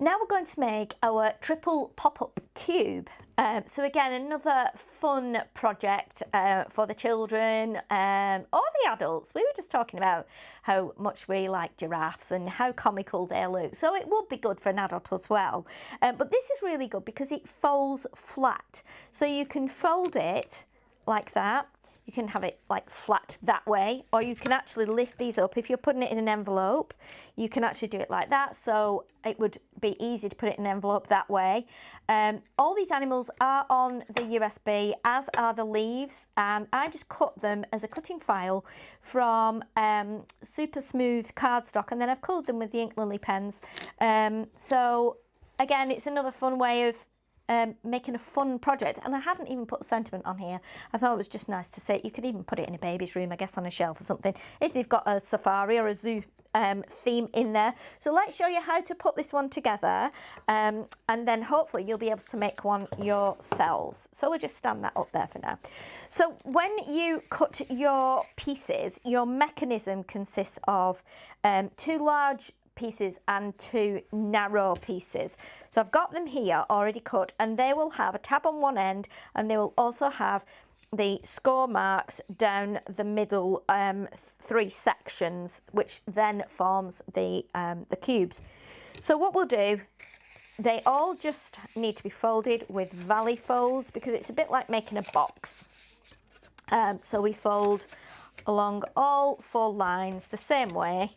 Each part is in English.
Now we're going to make our triple pop-up cube. So again, another fun project for the children or the adults. We were just talking about how much we like giraffes and how comical they look. So it would be good for an adult as well. But this is really good because it folds flat. So you can fold it like that. You can have it like flat that way, or you can actually lift these up. If you're putting it in an envelope, you can actually do it like that. So it would be easy to put it in an envelope that way. All these animals are on the USB, as are the leaves, and I just cut them as a cutting file from super smooth cardstock, and then I've coloured them with the ink lily pens. So again, it's another fun way of making a fun project, and I haven't even put sentiment on here. I thought it was just nice to say. You could even put it in a baby's room, I guess, on a shelf or something, if they've got a safari or a zoo theme in there. So let's show you how to put this one together, and then hopefully you'll be able to make one yourselves. So we'll just stand that up there for now. So when you cut your pieces, your mechanism consists of 2 large pieces and 2 narrow pieces. So I've got them here already cut, and they will have a tab on one end, and they will also have the score marks down the middle, 3 sections, which then forms the cubes. So what we'll do, they all just need to be folded with valley folds because it's a bit like making a box. So we fold along all 4 lines the same way.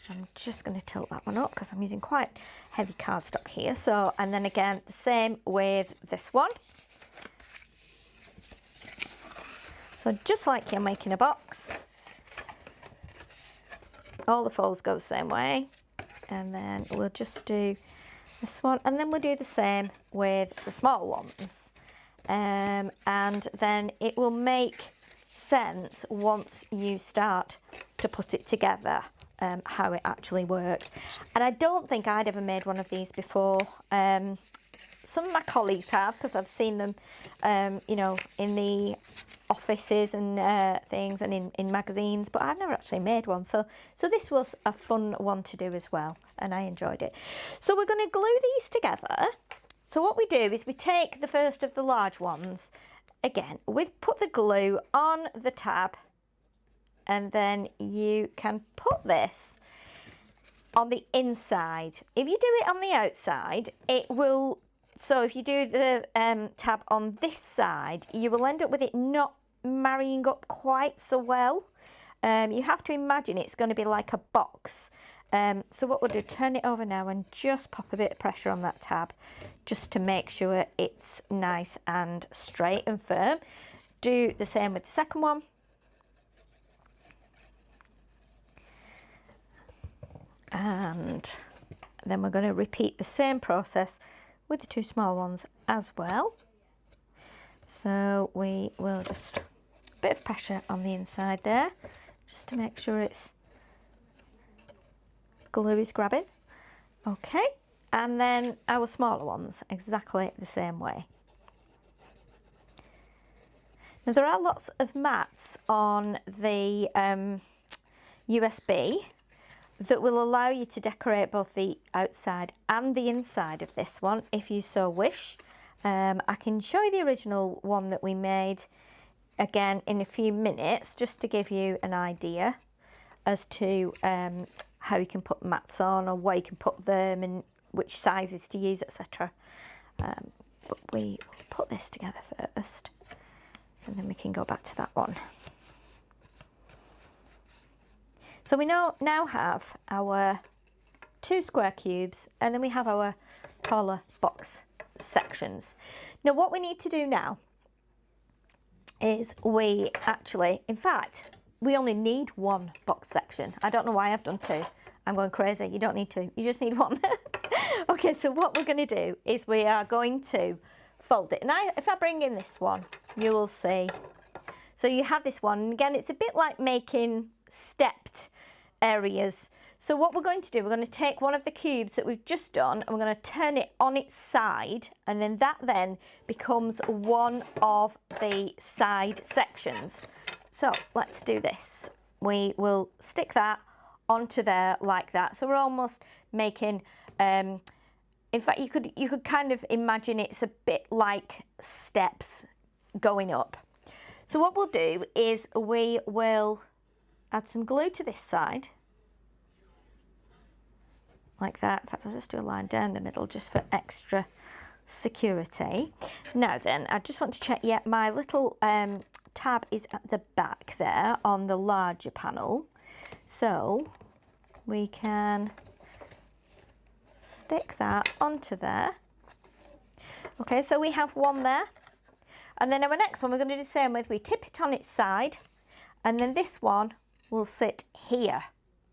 I'm just going to tilt that one up because I'm using quite heavy cardstock here. So, and then again, the same with this one. So just like you're making a box, all the folds go the same way. And then we'll just do this one, and then we'll do the same with the small ones. And then it will make sense once you start to put it together. How it actually works. And I don't think I'd ever made one of these before. Some of my colleagues have, because I've seen them, you know, in the offices and things, and in magazines, but I've never actually made one. So this was a fun one to do as well, and I enjoyed it. So we're going to glue these together. So what we do is we take the first of the large ones. Again, we've put the glue on the tab, and then you can put this on the inside. If you do it on the outside, it will, so if you do the tab on this side, you will end up with it not marrying up quite so well. You have to imagine it's going to be like a box. So what we'll do, turn it over now and just pop a bit of pressure on that tab just to make sure it's nice and straight and firm. Do the same with the second one. And then we're going to repeat the same process with the 2 small ones as well. So we will just a bit of pressure on the inside there, just to make sure it's glue is grabbing. Okay, and then our smaller ones exactly the same way. Now there are lots of mats on the USB that will allow you to decorate both the outside and the inside of this one if you so wish. I can show you the original one that we made again in a few minutes, just to give you an idea as to how you can put mats on, or where you can put them and which sizes to use, etc. But we will put this together first, and then we can go back to that one. So we now have our 2 square cubes, and then we have our taller box sections. Now what we need to do now is we actually, in fact, we only need 1 box section. I don't know why I've done 2. I'm going crazy. You don't need 2. You just need 1. Okay, so what we're going to do is we are going to fold it. And if I bring in this one, you will see. So you have this one, and again, it's a bit like making stepped areas. So what we're going to do, we're going to take one of the cubes that we've just done, and we're going to turn it on its side, and then that then becomes one of the side sections. So let's do this. We will stick that onto there like that. So we're almost making In fact, you could kind of imagine it's a bit like steps going up. So what we'll do is we will add some glue to this side, like that. In fact, I'll just do a line down the middle just for extra security. Now then, I just want to check, yeah, my little tab is at the back there on the larger panel. So we can stick that onto there. Okay, so we have one there. And then our next one, we're going to do the same with, we tip it on its side, and then this one will sit here,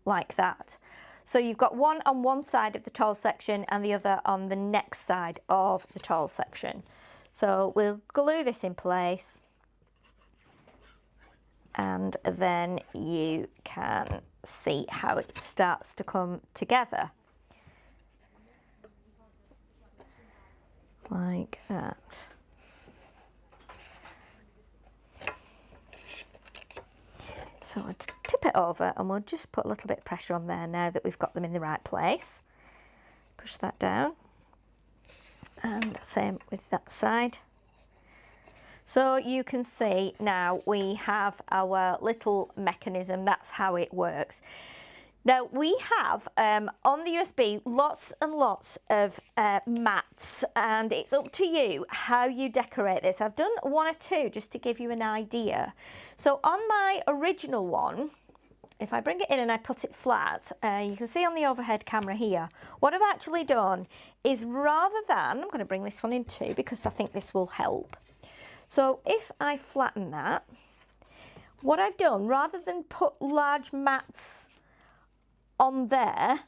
like that. So you've got one on one side of the tall section and the other on the next side of the tall section. So we'll glue this in place, and then you can see how it starts to come together. Like that. So I'll tip it over and we'll just put a little bit of pressure on there now that we've got them in the right place. Push that down. And same with that side. So you can see now we have our little mechanism. That's how it works. Now we have on the USB lots and lots of mats, and it's up to you how you decorate this. I've done one or two just to give you an idea. So on my original one, if I bring it in and I put it flat, you can see on the overhead camera here, what I've actually done is, rather than, I'm going to bring this one in too because I think this will help. So if I flatten that, what I've done, rather than put large mats on there,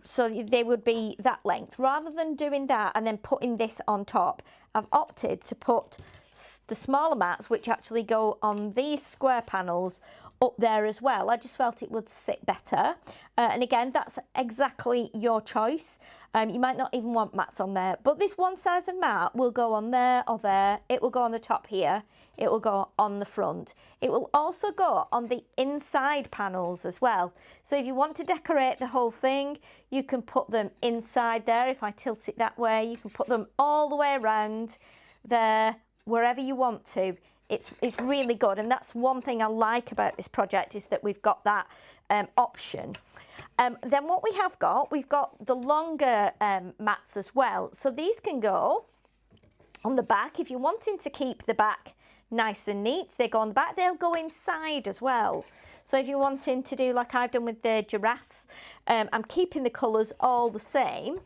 so they would be that length, rather than doing that and then putting this on top, I've opted to put the smaller mats, which actually go on these square panels, up there as well. I just felt it would sit better. And again, that's exactly your choice. You might not even want mats on there, but this one size of mat will go on there or there. It will go on the top here. It will go on the front. It will also go on the inside panels as well. So if you want to decorate the whole thing, you can put them inside there. If I tilt it that way, you can put them all the way around there, wherever you want to. It's really good, and that's one thing I like about this project, is that we've got that option. Then what we've got the longer mats as well. So these can go on the back. If you're wanting to keep the back nice and neat, they go on the back. They'll go inside as well. So if you're wanting to do like I've done with the giraffes, I'm keeping the colours all the same.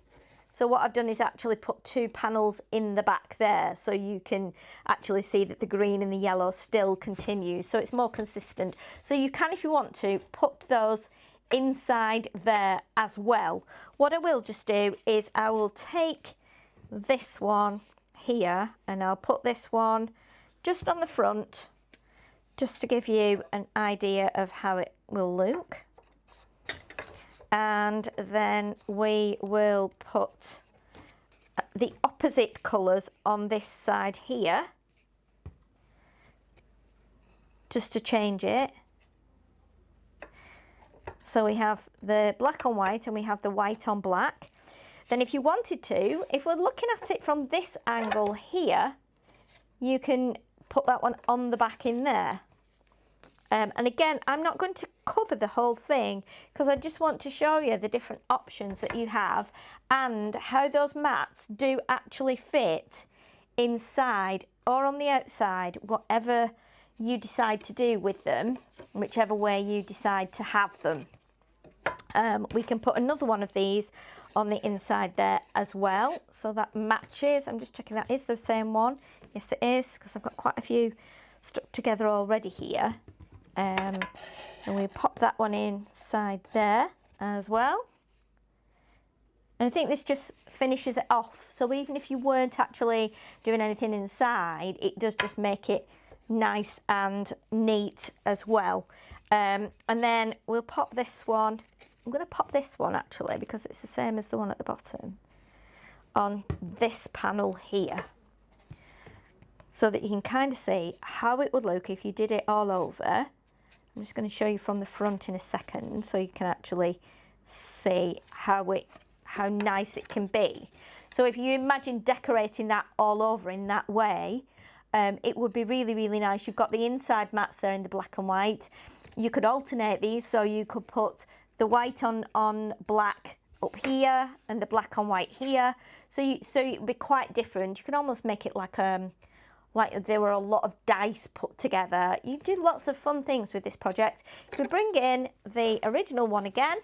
So what I've done is actually put two panels in the back there, so you can actually see that the green and the yellow still continues, so it's more consistent. So you can, if you want to, put those inside there as well. What I will just do is I will take this one here and I'll put this one just on the front, just to give you an idea of how it will look. And then we will put the opposite colours on this side here, just to change it. So we have the black on white and we have the white on black. Then if you wanted to, if we're looking at it from this angle here, you can put that one on the back in there. And again, I'm not going to cover the whole thing because I just want to show you the different options that you have and how those mats do actually fit inside or on the outside, whatever you decide to do with them, whichever way you decide to have them. We can put another one of these on the inside there as well, so that matches. I'm just checking that is the same one. Yes, it is, because I've got quite a few stuck together already here. And we pop that one inside there as well. And I think this just finishes it off. So even if you weren't actually doing anything inside, it does just make it nice and neat as well. And then we'll pop this one. I'm going to pop this one actually, because it's the same as the one at the bottom, on this panel here, so that you can kind of see how it would look if you did it all over. I'm just going to show you from the front in a second, so you can actually see how nice it can be. So if you imagine decorating that all over in that way, it would be really, really nice. You've got the inside mats there in the black and white. You could alternate these, so you could put the white on black up here and the black on white here. So it would be quite different. You can almost make it like there were a lot of dice put together. You do lots of fun things with this project. If we bring in the original one again,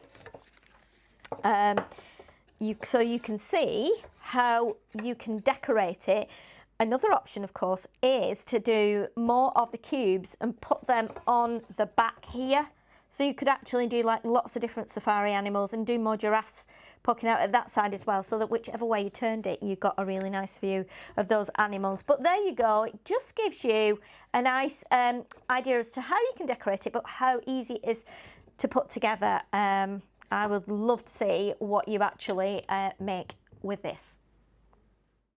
so you can see how you can decorate it. Another option, of course, is to do more of the cubes and put them on the back here. So you could actually do like lots of different safari animals and do more giraffes poking out at that side as well, so that whichever way you turned it, you got a really nice view of those animals. But there you go. It just gives you a nice idea as to how you can decorate it, but how easy it is to put together. I would love to see what you actually make with this.